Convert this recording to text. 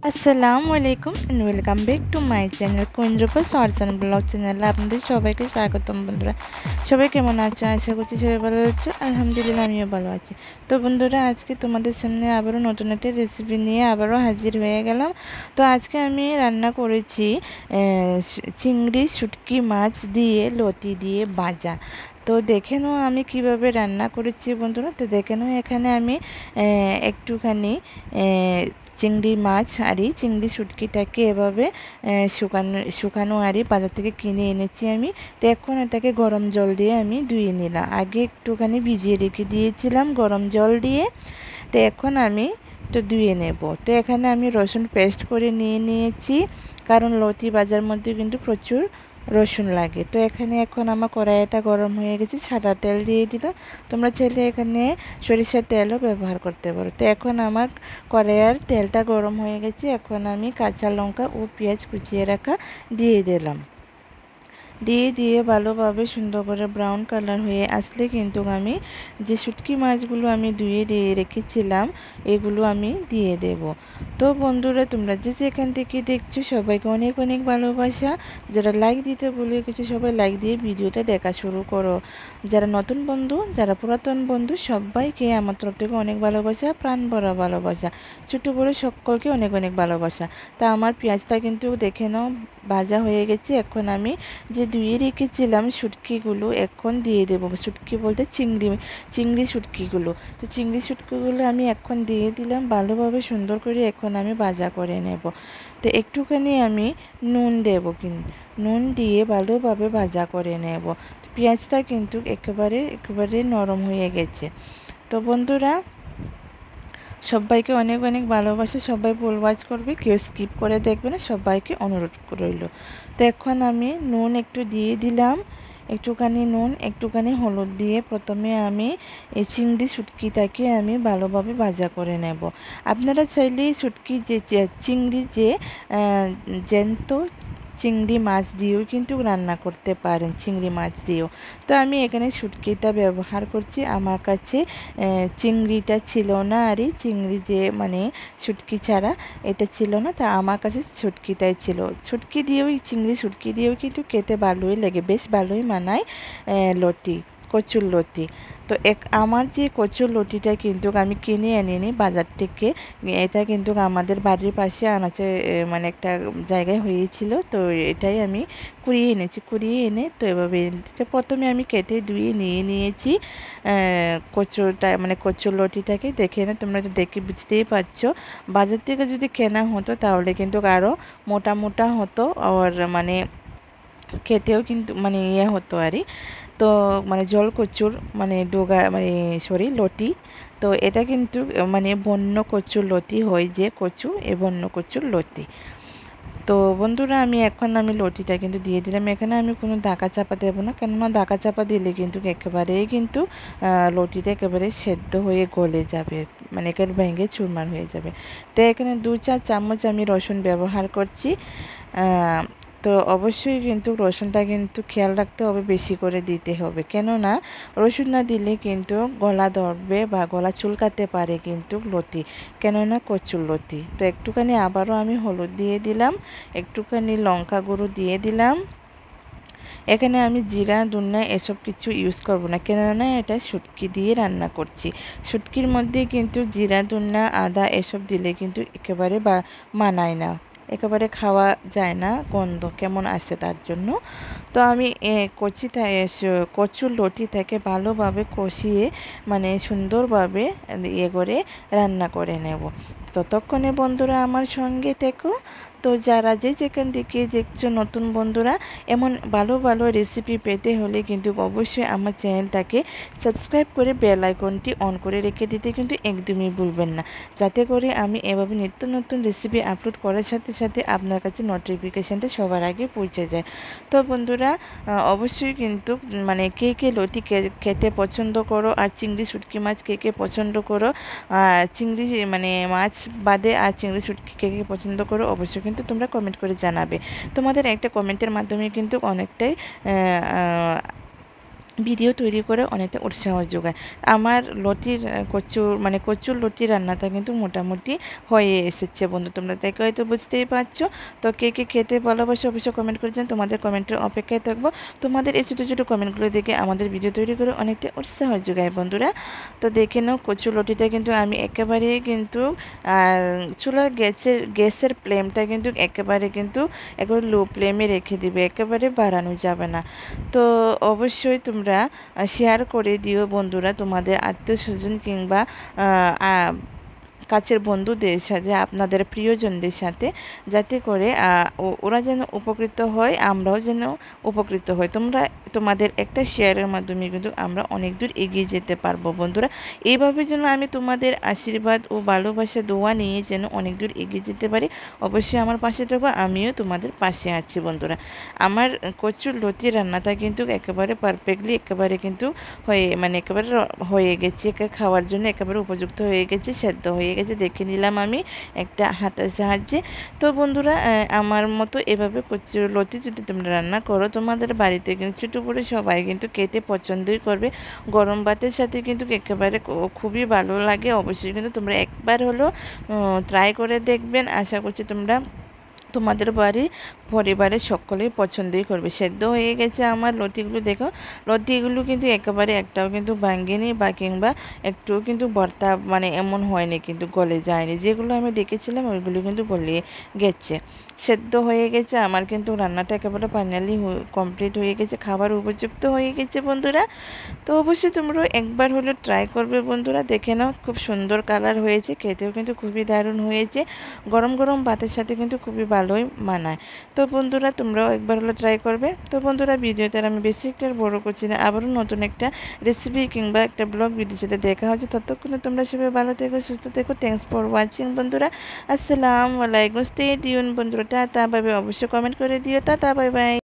আসসালামু আলাইকুম and welcome back to my channel কুইনরূপা shorts and blog চ্যানেলে আপনাদের সবাইকে স্বাগতম। বন্ধুরা সবাই কেমন আছো? আশা করছি সবাই ভালো আছো। আলহামদুলিল্লাহ আমিও ভালো আছি। তো বন্ধুরা আজকে তোমাদের সামনে আবারও নতুন একটা রেসিপি নিয়ে আবারও হাজির হয়ে গেলাম। তো আজকে আমি রান্না করেছি চিংড়ি শুটকি মাছ দিয়ে লতি দিয়ে ভাজা। তো দেখে নাও আমি কিভাবে রান্না করেছি বন্ধুরা। তো দেখে নাও এখানে আমি একটুখানি চিংড়ি মাছ আরই চিংড়ি শুটকিটাকে এভাবে শুকানো আরই বাজার থেকে কিনে এনেছি আমি। তো এখন এটাকে গরম জল দিয়ে আমি ধুয়ে নিলাম। আগে একটুখানি ভিজিয়ে রেখে দিয়েছিলাম গরম জল দিয়ে। তো এখন আমি তো ধুয়ে নেব। তো এখানে আমি রসুন পেস্ট করে নিয়েছি, কারণ লতি ভাজার মধ্যে কিন্তু প্রচুর রসুন লাগে। তো এখন আমার কড়াইটা গরম হয়ে গেছে, সাদা তেল দিয়ে দিলাম। তোমরা চাইলে এখানে সরিষার তেলও ব্যবহার করতে পারো। তো এখন আমার কড়াইয়ের তেলটা গরম হয়ে গেছে। এখন আমি কাঁচা লঙ্কা ও পেঁয়াজ কুচিয়ে রাখা দিয়ে দিলাম। দিয়ে ভালোভাবে সুন্দর করে ব্রাউন কালার হয়ে আসলে কিন্তু আমি যে শুটকি মাছগুলো আমি ধুয়ে রেখেছিলাম এগুলো আমি দিয়ে দেব। তো বন্ধুরা তোমরা যে যেখান থেকে দেখছো সবাইকে অনেক অনেক ভালোবাসা। যারা লাইক দিতে ভুলে গেছো সবাই লাইক দিয়ে ভিডিওটা দেখা শুরু করো। যারা নতুন বন্ধু, যারা পুরাতন বন্ধু, সবাইকে আমার তরফ থেকে অনেক ভালোবাসা, প্রাণ ভরা ভালোবাসা। ছোটো বড়ো সকলকে অনেক অনেক ভালোবাসা। তা আমার পেঁয়াজটা কিন্তু দেখে নাও ভাজা হয়ে গেছে। এখন আমি যে ধুয়ে রেখেছিলাম শুটকিগুলো এখন দিয়ে দেবো। শুটকি বলতে চিংড়ি শুটকিগুলো। তো চিংড়ি শুটকিগুলো আমি এখন দিয়ে দিলাম ভালোভাবে সুন্দর করে। এখন আমি ভাজা করে নেব। তো একটুখানি আমি নুন দেবো, নুন দিয়ে ভালোভাবে ভাজা করে নেব। পেঁয়াজটা কিন্তু একেবারে নরম হয়ে গেছে। তো বন্ধুরা সবাইকে অনেক অনেক ভালোবাসা। সবাই ফুল ওয়াচ করবে, কেউ স্কিপ করে দেখবে না, সবাইকে অনুরোধ রইল। তো এখন আমি নুন একটু দিয়ে দিলাম, একটুখানি নুন একটুখানি হলুদ দিয়ে প্রথমে আমি এই চিংড়ি শুটকিটাকে আমি ভালোভাবে ভাজা করে নেব। আপনারা চাইলে শুটকি চিংড়ি জ্যান্ত চিংড়ি মাছ দিয়েও কিন্তু রান্না করতে পারেন, চিংড়ি মাছ দিয়েও। তো আমি এখানে শুটকিটা ব্যবহার করছি। আমার কাছে চিংড়িটা ছিল না, আরই চিংড়ি শুটকি ছাড়া এটা ছিল না। তা আমার কাছে শুটকিটাই ছিল। চিংড়ি শুটকি দিয়েও কিন্তু খেতে ভালোই লাগে, বেশ ভালোই মানায় লতি, কচুর লতি। তো আমার যে কচুর লতিটা কিন্তু আমি কিনে আনিনি বাজার থেকে। এটা কিন্তু আমাদের বাড়ির পাশে আনাচে একটা জায়গায় হয়েছিল। তো এটাই আমি কুড়িয়ে এনে তো এভাবে প্রথমে আমি কেটে ধুয়ে নিয়েছি কচুর লতিটাকে। দেখে না তোমরা তো দেখে বুঝতেই পারছো। বাজার থেকে যদি কেনা হতো তাহলে কিন্তু আরও মোটা মোটা হতো, আর খেতেও কিন্তু হতো আরই। তো জল কচুর ডোগা লতি। তো এটা কিন্তু বন্য কচুর লতি হয়, যে কচু এ বন্য কচুর লতি। তো বন্ধুরা আমি লতিটা কিন্তু দিয়ে দিলাম। এখানে আমি কোনো ঢাকা চাপা দেবো না, কেননা ঢাকা চাপা দিলে কিন্তু লতিটা একেবারে সেদ্ধ হয়ে গলে যাবে, একেবারে ভেঙে চুরমার হয়ে যাবে। তো এখানে 2-4 চামচ আমি রসুন ব্যবহার করছি। তো অবশ্যই কিন্তু রসুনটা কিন্তু খেয়াল রাখতে হবে, বেশি করে দিতে হবে, কেননা রসুন না দিলে কিন্তু গলা ধরবে বা গলা চুলকাতে পারে কিন্তু লতি, কেননা কচুর লতি। তো একটুখানি আবারও আমি হলুদ দিয়ে দিলাম, একটুখানি লঙ্কা গুঁড়ো দিয়ে দিলাম। এখানে আমি জিরা ধনিয়া এসব কিছু ইউজ করব না, কেননা এটা শুটকি দিয়ে রান্না করছি। শুটকির মধ্যে কিন্তু জিরা ধনিয়া আদা এসব দিলে কিন্তু একেবারে মানায় না, একেবারে খাওয়া যায় না, গন্ধ কেমন আসে তার জন্য। তো আমি কচুর লতি থেকে ভালোভাবে কষিয়ে সুন্দরভাবে করে রান্না করে নেব। ততক্ষণে বন্ধুরা আমার সঙ্গে থেকো। তো যারা যেখান থেকে দেখছো নতুন বন্ধুরা, এমন ভালো ভালো রেসিপি পেতে হলে কিন্তু অবশ্যই আমার চ্যানেলটাকে সাবস্ক্রাইব করে বেল আইকনটি অন করে রেখে দিতে কিন্তু একদমই ভুলবেন না, যাতে করে আমি এভাবে নিত্য নতুন রেসিপি আপলোড করার সাথে সাথে আপনার কাছে নোটিফিকেশানটা সবার আগে পৌঁছে যায়। তো বন্ধুরা অবশ্যই কিন্তু কে কে লতি খেতে পছন্দ করো, আর চিংড়ি শুটকি মাছ কে কে পছন্দ করো, চিংড়ি মাছ বাদে আর চিংড়ি শুটকি কে কে পছন্দ করো, অবশ্যই কিন্তু তোমরা কমেন্ট করে জানাবে। তোমাদের একটা কমেন্টের মাধ্যমে কিন্তু অনেকটাই ভিডিও তৈরি করে অনেকটা উৎসাহ যোগায়। আমার লতির কচুর লতি রান্নাটা কিন্তু মোটামুটি হয়ে এসেছে বন্ধু, তোমরা দেখে হয়তো বুঝতেই পারছো। তো কে কে খেতে ভালোবাসো অবশ্যই কমেন্ট করেছেন, তোমাদের কমেন্টের অপেক্ষায় থাকবো। তোমাদের এই ছোটো ছোটো কমেন্টগুলো দেখে আমাদের ভিডিও তৈরি করে অনেকটা উৎসাহ যোগায় বন্ধুরা। তো দেখে নাও কচুর লতিটা কিন্তু আমি একেবারেই কিন্তু আর চুলার গ্যাসের ফ্লেমটা কিন্তু একেবারে লো ফ্লেমে রেখে দিবে, একেবারে বাড়ানো যাবে না। তো অবশ্যই তোমরা শেয়ার করে দিও বন্ধুরা তোমাদের আত্মীয় স্বজন কিংবা কাছের বন্ধুদের সাথে, আপনাদের প্রিয়জনদের সাথে, যাতে করে ওরা যেন উপকৃত হয়, আমরাও যেন উপকৃত হই। তোমাদের একটা শেয়ারের মাধ্যমে কিন্তু আমরা অনেক দূর এগিয়ে যেতে পারবো বন্ধুরা। এইভাবে যেন আমি তোমাদের আশীর্বাদ ও ভালোবাসা দোয়া নিয়ে যেন অনেক দূর এগিয়ে যেতে পারি। অবশ্যই আমার পাশে থাকো, আমিও তোমাদের পাশে আছি বন্ধুরা। আমার কচুর লতি রান্নাটা কিন্তু একেবারে পারফেক্টলি একেবারে কিন্তু একেবারে হয়ে গেছে, খাওয়ার জন্য একেবারে উপযুক্ত হয়ে গেছে, সেদ্ধ হয়ে গেছে, দেখে নিলাম আমি একটা হাতের সাহায্যে। তো বন্ধুরা আমার মতো এভাবে কচুর লতি যদি তোমরা রান্না করো, তোমাদের বাড়িতে কিন্তু ছোটো বড়ো সবাই কিন্তু খেতে পছন্দই করবে। গরম ভাতের সাথে কিন্তু একেবারে খুবই ভালো লাগে। অবশ্যই কিন্তু তোমরা একবার হলো ট্রাই করে দেখবেন। আশা করছি তোমাদের পরিবারের সকলেই পছন্দই করবে। সেদ্ধ হয়ে গেছে আমার লতিগুলো, দেখো লতিগুলো কিন্তু একেবারে একটাও কিন্তু ভাঙ্গেনি বা কিংবা একটু কিন্তু ভর্তা এমন হয়নি, কিন্তু গলে যায়নি। যেগুলো আমি দেখেছিলাম ওইগুলো কিন্তু গলিয়ে গেছে, সেদ্ধ হয়ে গেছে। আমার কিন্তু রান্নাটা একেবারে ফাইনালি কমপ্লিট হয়ে গেছে, খাবার উপযুক্ত হয়ে গেছে বন্ধুরা। তো অবশ্যই তোমরাও একবার হলো ট্রাই করবে বন্ধুরা। দেখে নাও খুব সুন্দর কালার হয়েছে, খেতেও কিন্তু খুবই দারুণ হয়েছে। গরম গরম ভাতের সাথে কিন্তু খুবই ভালোই মানায়। তো বন্ধুরা তোমরাও একবার হলো ট্রাই করবে। তো বন্ধুরা ভিডিওতে আমি বেশি একটা বড় করছি না, আবারও নতুন একটা রেসিপি কিংবা একটা ব্লগ ভিডিওর সাথে দেখা হচ্ছে। ততক্ষণে তোমরা সবাই ভালো থেকো, সুস্থ থেকো। থ্যাংকস ফর ওয়াচিং বন্ধুরা। আসসালামু আলাইকুম। স্টে টিউন বন্ধুরা। Tata bye bye. অবশ্যই কমেন্ট করে দিও। Tata bye bye.